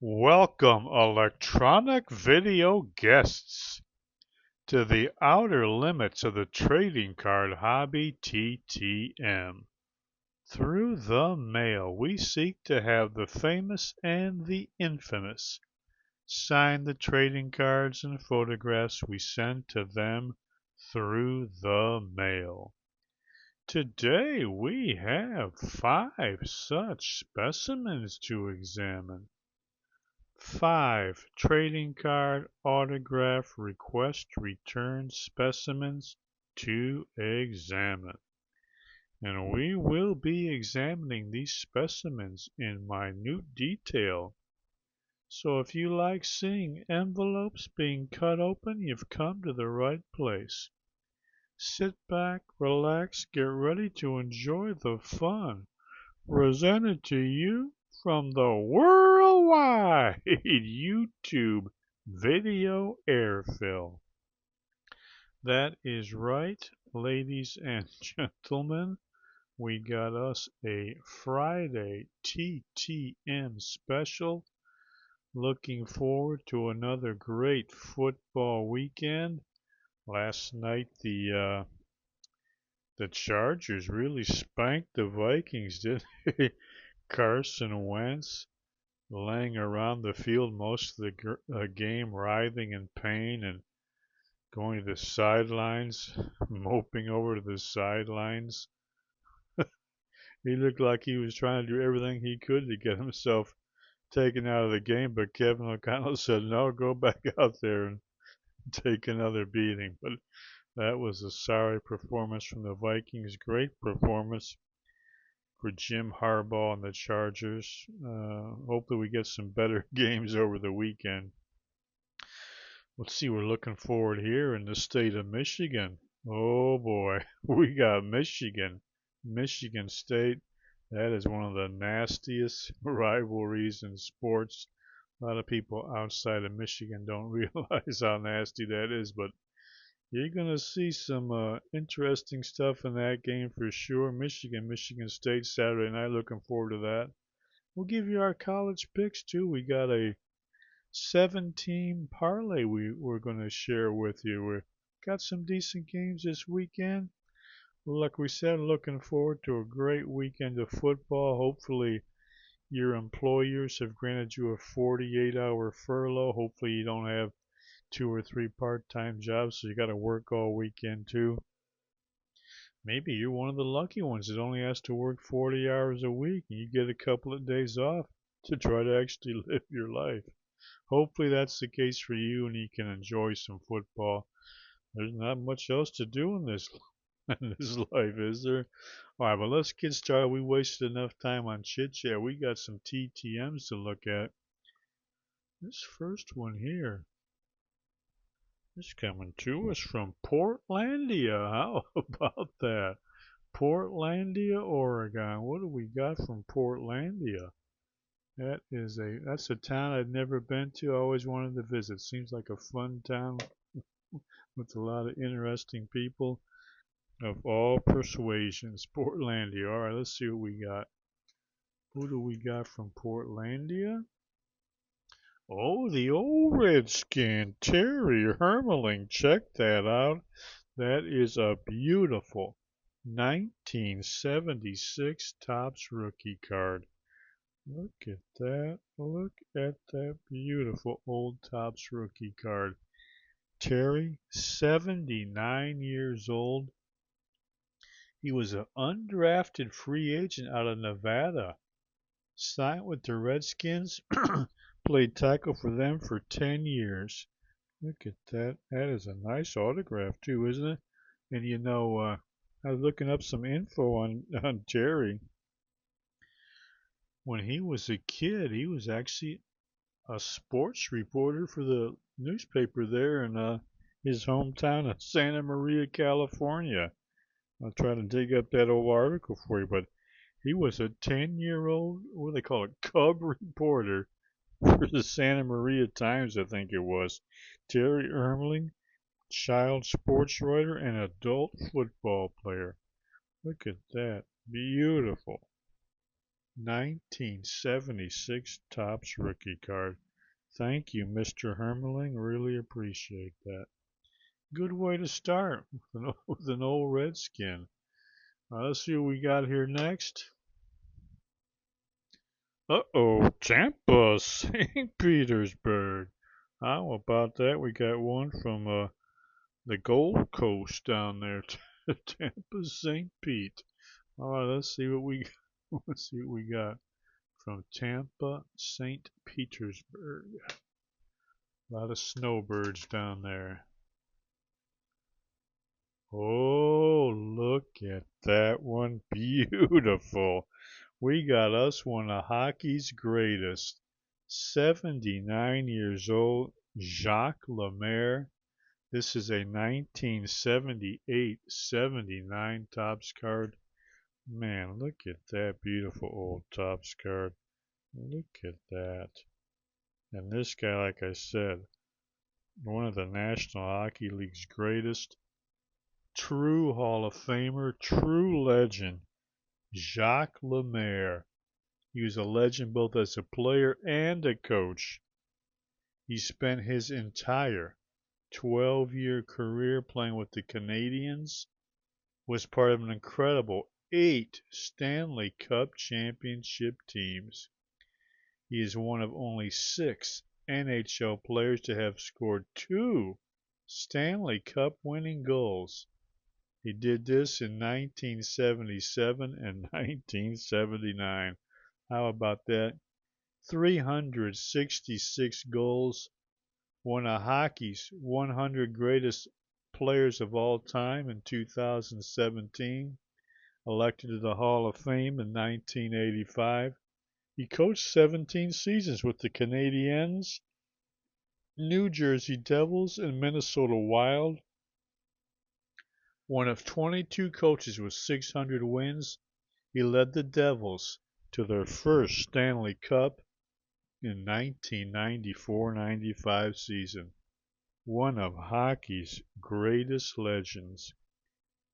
Welcome, electronic video guests, to the outer limits of the trading card hobby TTM. Through the mail, we seek to have the famous and the infamous sign the trading cards and photographs we send to them through the mail. Today we have 5 such specimens to examine. 5 trading card autograph request return specimens to examine. And we will be examining these specimens in minute detail. So if you like seeing envelopes being cut open, you've come to the right place. Sit back, relax, get ready to enjoy the fun presented to you from the worldwide YouTube video airfill. That is right, ladies and gentlemen. We got us a Friday TTM special. Looking forward to another great football weekend. Last night the Chargers really spanked the Vikings, didn't they? Carson Wentz laying around the field most of the game, writhing in pain and going to the sidelines, moping over to the sidelines. He looked like he was trying to do everything he could to get himself taken out of the game, but Kevin O'Connell said, no, go back out there and take another beating. But that was a sorry performance from the Vikings. Great performance for Jim Harbaugh and the Chargers. Hopefully we get some better games over the weekend. Let's see, we're looking forward here in the state of Michigan. Oh boy, we got Michigan. Michigan State. That is one of the nastiest rivalries in sports. A lot of people outside of Michigan don't realize how nasty that is, but you're going to see some interesting stuff in that game for sure. Michigan State Saturday night. Looking forward to that. We'll give you our college picks too. We got a 7-team parlay we're going to share with you. We've got some decent games this weekend. Like we said, looking forward to a great weekend of football. Hopefully your employers have granted you a 48-hour furlough. Hopefully you don't have 2 or 3 part-time jobs, so you got to work all weekend too. Maybe you're one of the lucky ones that only has to work 40 hours a week and you get a couple of days off to try to actually live your life. Hopefully that's the case for you and you can enjoy some football. There's not much else to do in this life, is there? All right, but let's get started. We wasted enough time on chit chat. We got some TTMs to look at. This first one here is coming to us from Portlandia. How about that? Portlandia, Oregon. What do we got from Portlandia? That's a town I've never been to. I always wanted to visit. Seems like a fun town with a lot of interesting people of all persuasions. Portlandia. All right, let's see what we got. Who do we got from Portlandia? Oh, the old Redskin, Terry Hermeling. Check that out. That is a beautiful 1976 Topps rookie card. Look at that. Look at that beautiful old Topps rookie card. Terry, 79 years old. He was an undrafted free agent out of Nevada. Signed with the Redskins. Played tackle for them for 10 years. Look at that. That is a nice autograph too, isn't it? And you know, I was looking up some info on Terry. When he was a kid, he was actually a sports reporter for the newspaper there in his hometown of Santa Maria, California. I'll try to dig up that old article for you, but he was a 10-year-old, what do they call it, cub reporter for the Santa Maria Times, I think it was. Terry Ermling, child sports writer and adult football player. Look at that. Beautiful. 1976 Topps rookie card. Thank you, Mr. Hermeling. Really appreciate that. Good way to start with an old Redskin. Let's see what we got here next. Uh-oh, Tampa, St. Petersburg. How about that? We got one from the Gold Coast down there, Tampa, St. Pete. All right, let's see what we let's see what we got from Tampa, St. Petersburg. A lot of snowbirds down there. Oh, look at that one. Beautiful. We got us one of hockey's greatest. 79 years old, Jacques Lemaire. This is a 1978-79 Topps card. Man, look at that beautiful old Topps card. Look at that. And this guy, like I said, one of the National Hockey League's greatest, true Hall of Famer, true legend, Jacques Lemaire. He was a legend both as a player and a coach. He spent his entire 12-year career playing with the Canadiens, was part of an incredible 8 Stanley Cup championship teams. He is one of only 6 NHL players to have scored 2 Stanley Cup winning goals. He did this in 1977 and 1979. How about that? 366 goals, one of hockey's 100 greatest players of all time in 2017, elected to the Hall of Fame in 1985. He coached 17 seasons with the Canadiens, New Jersey Devils, and Minnesota Wild. One of 22 coaches with 600 wins, he led the Devils to their first Stanley Cup in 1994-95 season. One of hockey's greatest legends,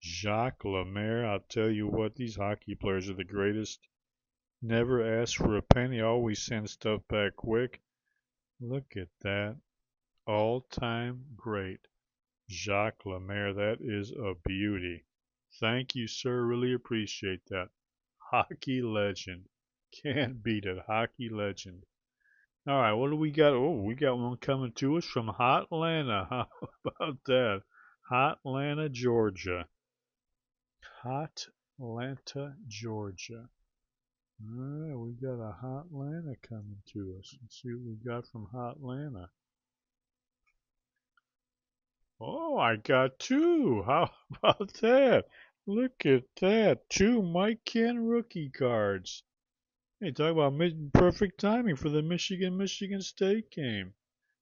Jacques Lemaire. I'll tell you what, these hockey players are the greatest. Never ask for a penny, always send stuff back quick. Look at that. All-time great. Jacques Lemaire, that is a beauty. Thank you, sir. Really appreciate that. Hockey legend. Can't beat it. Hockey legend. All right, what do we got? Oh, we got one coming to us from Hotlanta. How about that? Hotlanta, Georgia. Hotlanta, Georgia. All right, we got a Hotlanta coming to us. Let's see what we got from Hotlanta. Oh, I got 2. How about that? Look at that. 2 Mike Kenn rookie cards. Hey, talk about perfect timing for the Michigan State game.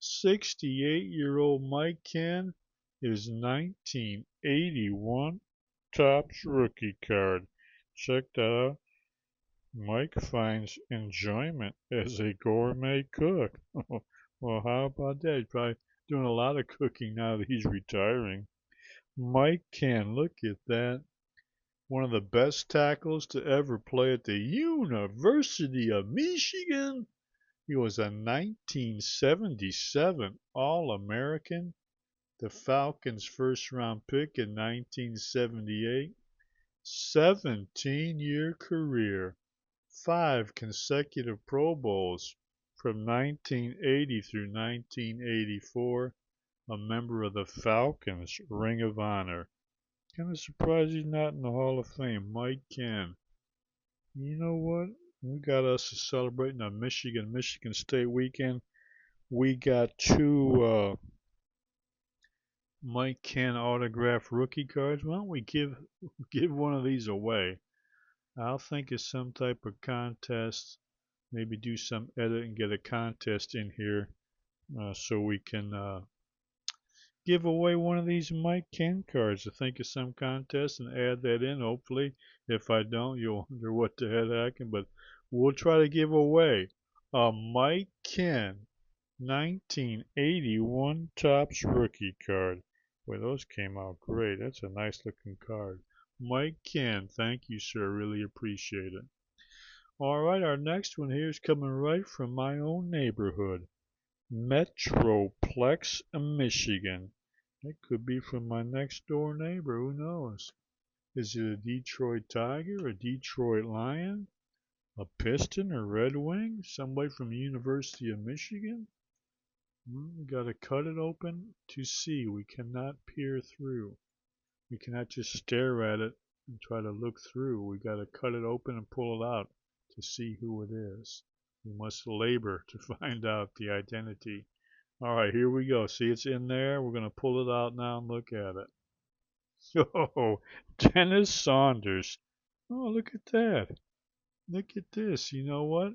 68-year-old Mike Kenn, his 1981 Topps rookie card. Check that out. Mike finds enjoyment as a gourmet cook. Well, how about that? He's probably doing a lot of cooking now that he's retiring. Mike Kenn, look at that. One of the best tackles to ever play at the University of Michigan. He was a 1977 All-American, the Falcons' first-round pick in 1978. 17-year career, 5 consecutive Pro Bowls from 1980 through 1984, a member of the Falcons Ring of Honor. Kind of surprised he's not in the Hall of Fame. Mike Kenn. You know what? We got us celebrating a Michigan State weekend. We got 2 Mike Kenn autographed rookie cards. Why don't we give one of these away? I'll think of some type of contest. Maybe do some edit and get a contest in here so we can give away one of these Mike Kenn cards. To think of some contest and add that in. Hopefully, if I don't, you'll wonder what the heck happened. But we'll try to give away a Mike Kenn 1981 Topps rookie card. Boy, those came out great. That's a nice looking card. Mike Kenn, thank you, sir. Really appreciate it. All right, our next one here is coming right from my own neighborhood, Metroplex, Michigan. It could be from my next door neighbor. Who knows? Is it a Detroit Tiger, a Detroit Lion, a Piston, or Red Wing? Somebody from the University of Michigan? We got to cut it open to see. We cannot peer through. We cannot just stare at it and try to look through. We got to cut it open and pull it out to see who it is. We must labor to find out the identity. All right, here we go. See, it's in there. We're going to pull it out now and look at it. Oh, Dennis Saunders. Oh, look at that. Look at this. You know what?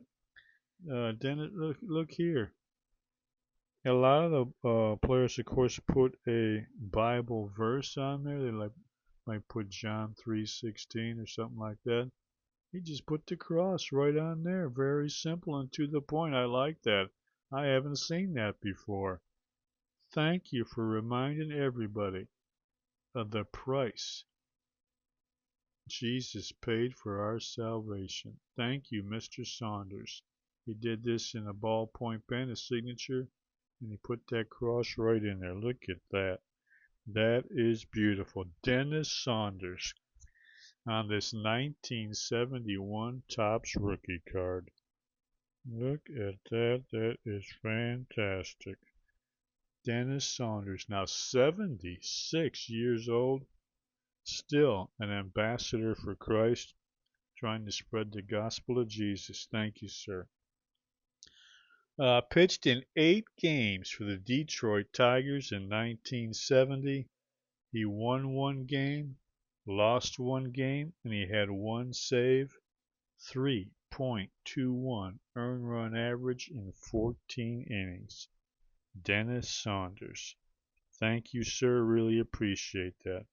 Dennis, look here. A lot of the players, of course, put a Bible verse on there. They might put John 3:16 or something like that. He just put the cross right on there. Very simple and to the point. I like that. I haven't seen that before. Thank you for reminding everybody of the price Jesus paid for our salvation. Thank you, Mr. Saunders. He did this in a ballpoint pen, a signature, and he put that cross right in there. Look at that. That is beautiful. Dennis Saunders on this 1971 Topps rookie card. Look at that. That is fantastic. Dennis Saunders, now 76 years old, still an ambassador for Christ, trying to spread the gospel of Jesus. Thank you, sir. Pitched in 8 games for the Detroit Tigers in 1970. He won 1 game, lost 1 game, and he had 1 save. 3.21 earned run average in 14 innings. Dennis Saunders. Thank you, sir. Really appreciate that.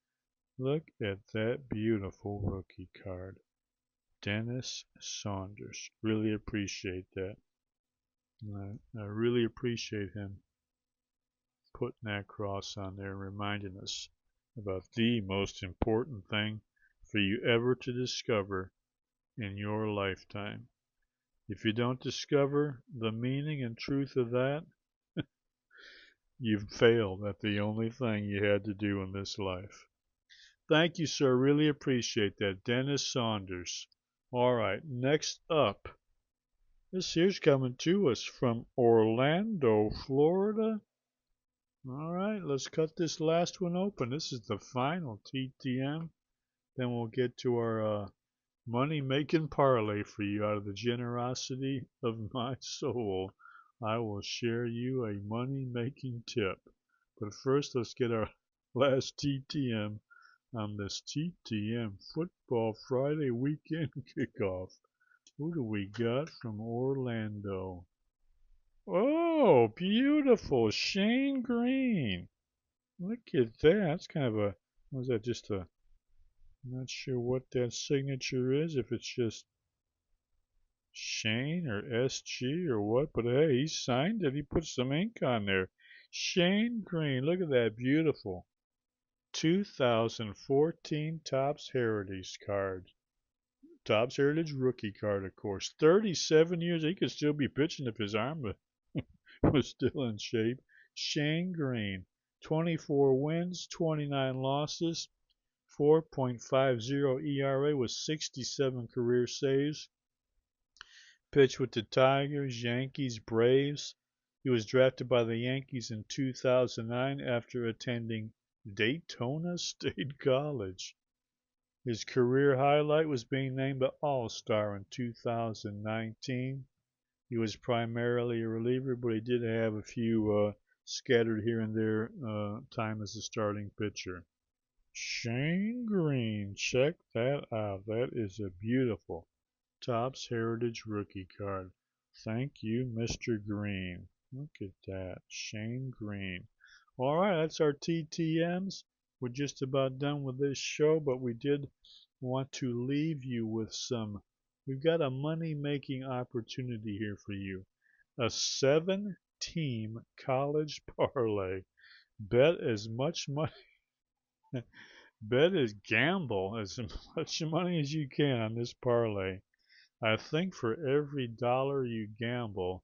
Look at that beautiful rookie card. Dennis Saunders. Really appreciate that. I really appreciate him putting that cross on there and reminding us about the most important thing for you ever to discover in your lifetime. If you don't discover the meaning and truth of that, you've failed at the only thing you had to do in this life. Thank you, sir. Really appreciate that. Dennis Saunders. All right, next up. This here's coming to us from Orlando, Florida. All right, let's cut this last one open. This is the final TTM. Then we'll get to our money-making parlay for you. Out of the generosity of my soul, I will share you a money-making tip. But first, let's get our last TTM on this TTM Football Friday weekend kickoff. Who do we got from Orlando? Oh, beautiful. Shane Green. Look at that. That's kind of a, was that just a, I'm not sure what that signature is, if it's just Shane or SG or what, but hey, he signed it. He put some ink on there. Shane Green. Look at that. Beautiful. 2014 Topps Heritage card. Topps Heritage rookie card, of course. 37 years. He could still be pitching if his arm was still in shape. Shane Green. 24 wins, 29 losses, 4.50 ERA with 67 career saves. Pitched with the Tigers, Yankees, Braves. He was drafted by the Yankees in 2009 after attending Daytona State College. His career highlight was being named an All-Star in 2019. He was primarily a reliever, but he did have a few scattered here and there time as a starting pitcher. Shane Green, check that out. That is a beautiful Topps Heritage rookie card. Thank you, Mr. Green. Look at that. Shane Green. All right, that's our TTMs. We're just about done with this show, but we did want to leave you with some. We've got a money-making opportunity here for you. A 7-team college parlay. Bet as much money. Bet as gamble as much money as you can on this parlay. I think for every dollar you gamble,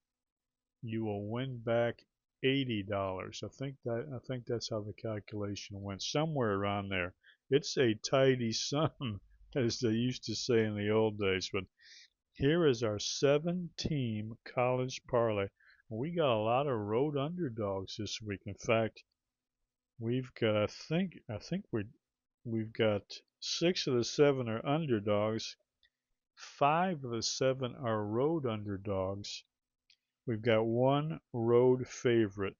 you will win back $80. I think that's how the calculation went, somewhere around there. It's a tidy sum, as they used to say in the old days. But here is our 7-team college parlay. We got a lot of road underdogs this week. In fact, we've got I think we've got 6 of the 7 are underdogs. 5 of the 7 are road underdogs. We've got one road favorite,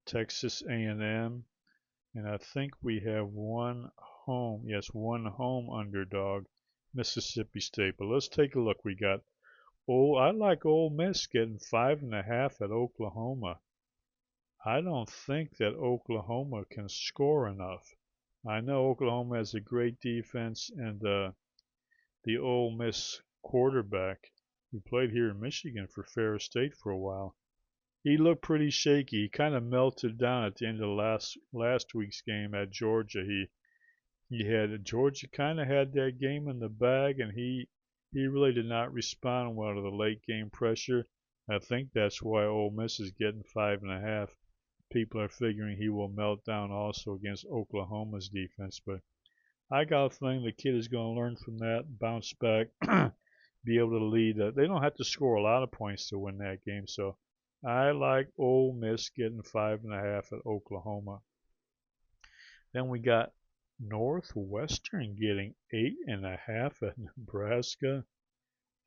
Texas A&M, and I think we have one home underdog, Mississippi State. But let's take a look. We got I like Ole Miss getting 5.5 at Oklahoma. I don't think that Oklahoma can score enough. I know Oklahoma has a great defense, and the Ole Miss quarterback who played here in Michigan for Ferris State for a while, he looked pretty shaky. He kind of melted down at the end of last week's game at Georgia. He had Georgia kind of had that game in the bag, and he really did not respond well to the late game pressure. I think that's why Ole Miss is getting 5.5. People are figuring he will melt down also against Oklahoma's defense, but I got a feeling the kid is going to learn from that, bounce back, be able to lead. They don't have to score a lot of points to win that game, so I like Ole Miss getting 5.5 at Oklahoma. Then we got Northwestern getting 8.5 at Nebraska.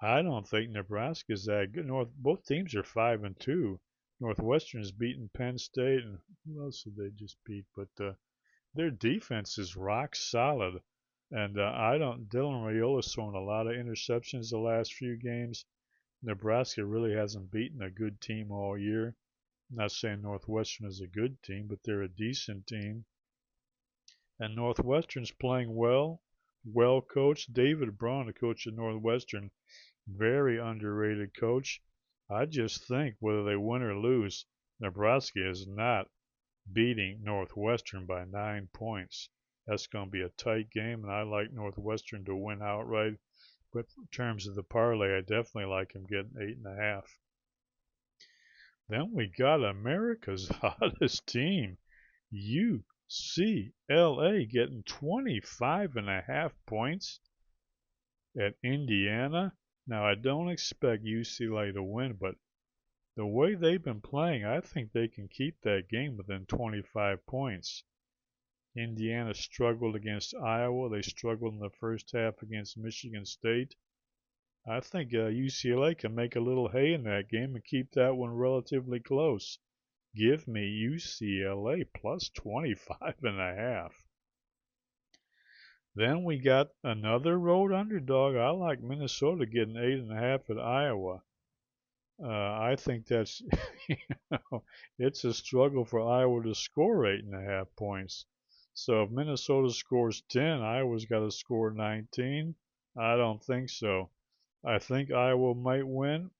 I don't think Nebraska's that good. Both teams are 5-2. Northwestern has beaten Penn State, and who else did they just beat? But their defense is rock solid, and I don't. Dylan Raiola's thrown a lot of interceptions the last few games. Nebraska really hasn't beaten a good team all year. I'm not saying Northwestern is a good team, but they're a decent team. And Northwestern's playing well coached. David Braun, the coach at Northwestern, very underrated coach. I just think whether they win or lose, Nebraska is not beating Northwestern by 9 points. That's going to be a tight game, and I like Northwestern to win outright. But in terms of the parlay, I definitely like him getting 8.5. Then we got America's hottest team, UCLA, getting 25.5 points at Indiana. Now, I don't expect UCLA to win, but the way they've been playing, I think they can keep that game within 25 points. Indiana struggled against Iowa. They struggled in the first half against Michigan State. I think UCLA can make a little hay in that game and keep that one relatively close. Give me UCLA plus 25.5. Then we got another road underdog. I like Minnesota getting 8.5 at Iowa. I think that's, it's a struggle for Iowa to score 8.5 points. So if Minnesota scores 10, Iowa's got to score 19. I don't think so. I think Iowa might win.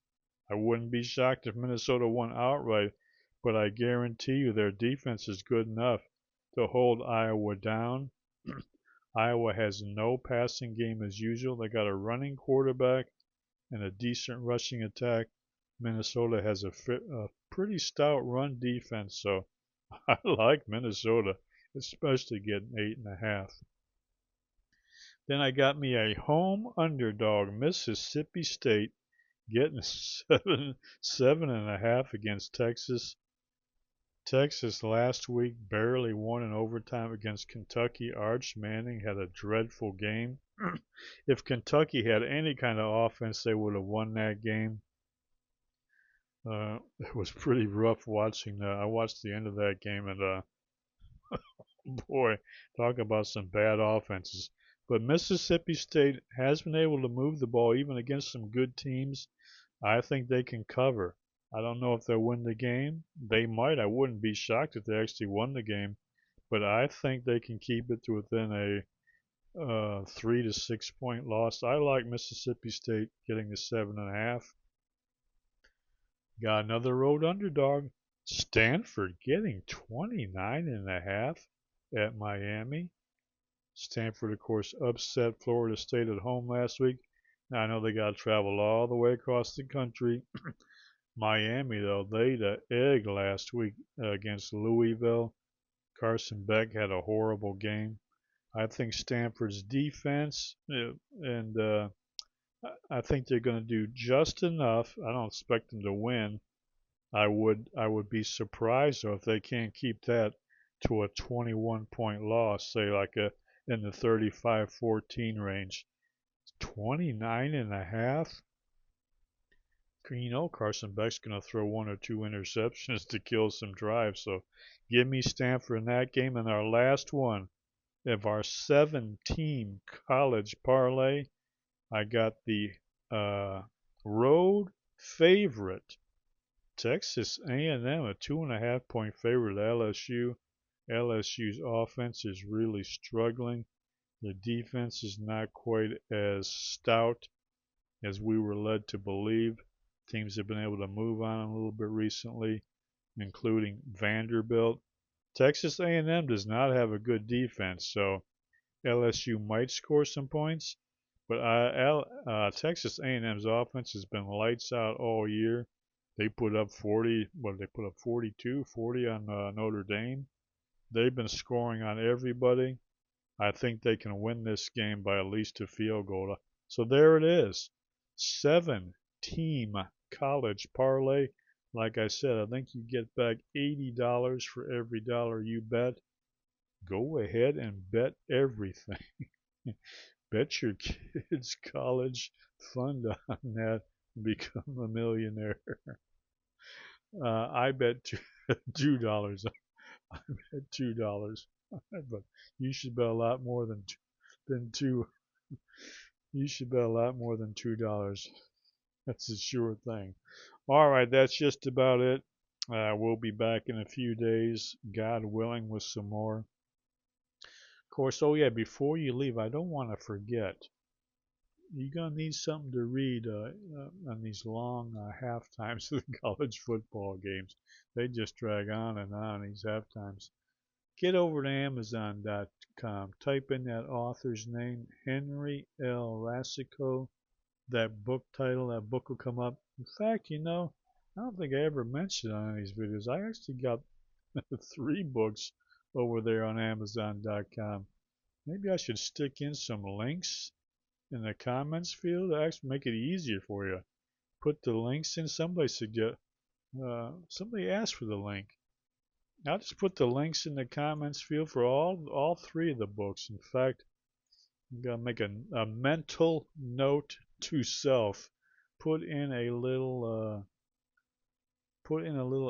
I wouldn't be shocked if Minnesota won outright, but I guarantee you their defense is good enough to hold Iowa down. Iowa has no passing game as usual. They got a running quarterback and a decent rushing attack. Minnesota has a pretty stout run defense, so I like Minnesota, especially getting 8.5. Then I got me a home underdog, Mississippi State, getting 7.5 against Texas. Texas last week barely won in overtime against Kentucky. Arch Manning had a dreadful game. If Kentucky had any kind of offense, they would have won that game. It was pretty rough watching that. I watched the end of that game, and boy, talk about some bad offenses. But Mississippi State has been able to move the ball even against some good teams. I think they can cover. I don't know if they'll win the game. They might. I wouldn't be shocked if they actually won the game. But I think they can keep it to within a 3 to 6 point loss. I like Mississippi State getting the 7.5. Got another road underdog. Stanford getting 29.5 at Miami. Stanford, of course, upset Florida State at home last week. I know they got to travel all the way across the country. Miami, though, laid an egg last week against Louisville. Carson Beck had a horrible game. I think Stanford's defense, and I think they're going to do just enough. I don't expect them to win. I would be surprised though if they can't keep that to a 21-point loss, say like a in the 35-14 range. 29 and a half. You know Carson Beck's going to throw one or two interceptions to kill some drives. So give me Stanford in that game. And our last one of our 7-team college parlay, I got the road favorite, Texas A&M, a 2.5-point favorite at LSU. LSU's offense is really struggling. The defense is not quite as stout as we were led to believe. Teams have been able to move on a little bit recently, including Vanderbilt. Texas A&M does not have a good defense, so LSU might score some points, but Texas A&M's offense has been lights out all year. They put up 40, what did they put up 42, 40 on Notre Dame. They've been scoring on everybody. I think they can win this game by at least a field goal. So there it is. 7-team college parlay. Like I said, I think you get back $80 for every dollar you bet. Go ahead and bet everything. Bet your kids' college fund on that and become a millionaire. I bet $2. I bet $2. But you should bet a lot more than two. You should bet a lot more than $2. That's a sure thing. All right, that's just about it. We'll be back in a few days, God willing, with some more. Of course, oh yeah, before you leave, I don't want to forget. You're going to need something to read on these long half times of the college football games. They just drag on these half times. Get over to Amazon.com. Type in that author's name, Henry L. Rasico. That book title, that book will come up. In fact, I don't think I ever mentioned on these videos. I actually got 3 books over there on Amazon.com. Maybe I should stick in some links in the comments field to actually make it easier for you. Put the links in. Somebody asked for the link. I'll just put the links in the comments field for all 3 of the books. In fact, I'm gonna make a mental note to self. Put in a little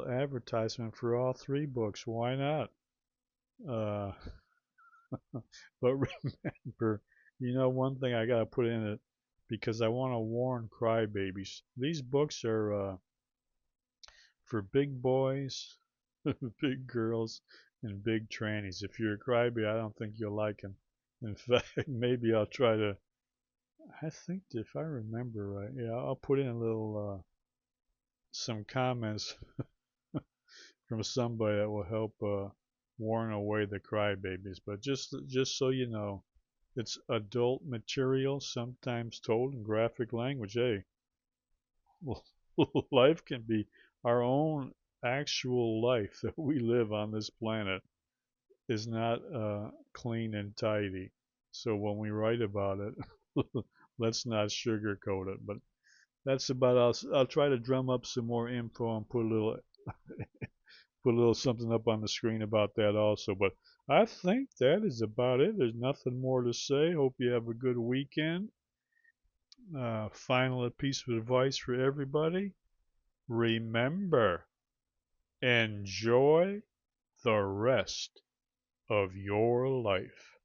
advertisement for all 3 books. Why not? Uh, but remember, one thing I gotta put in it because I want to warn crybabies. These books are for big boys, big girls, and big trannies. If you're a crybaby, I don't think you'll like them. In fact, maybe I'll try to. I think if I remember right, yeah, I'll put in a little some comments from somebody that will help warn away the crybabies. But just so you know, it's adult material, sometimes told in graphic language. Hey, life can be our own actual life that we live on this planet is not clean and tidy. So when we write about it, let's not sugarcoat it. But that's about us. I'll try to drum up some more info and put a little something up on the screen about that also. But I think that is about it. There's nothing more to say. Hope you have a good weekend. Final piece of advice for everybody. Remember, enjoy the rest of your life.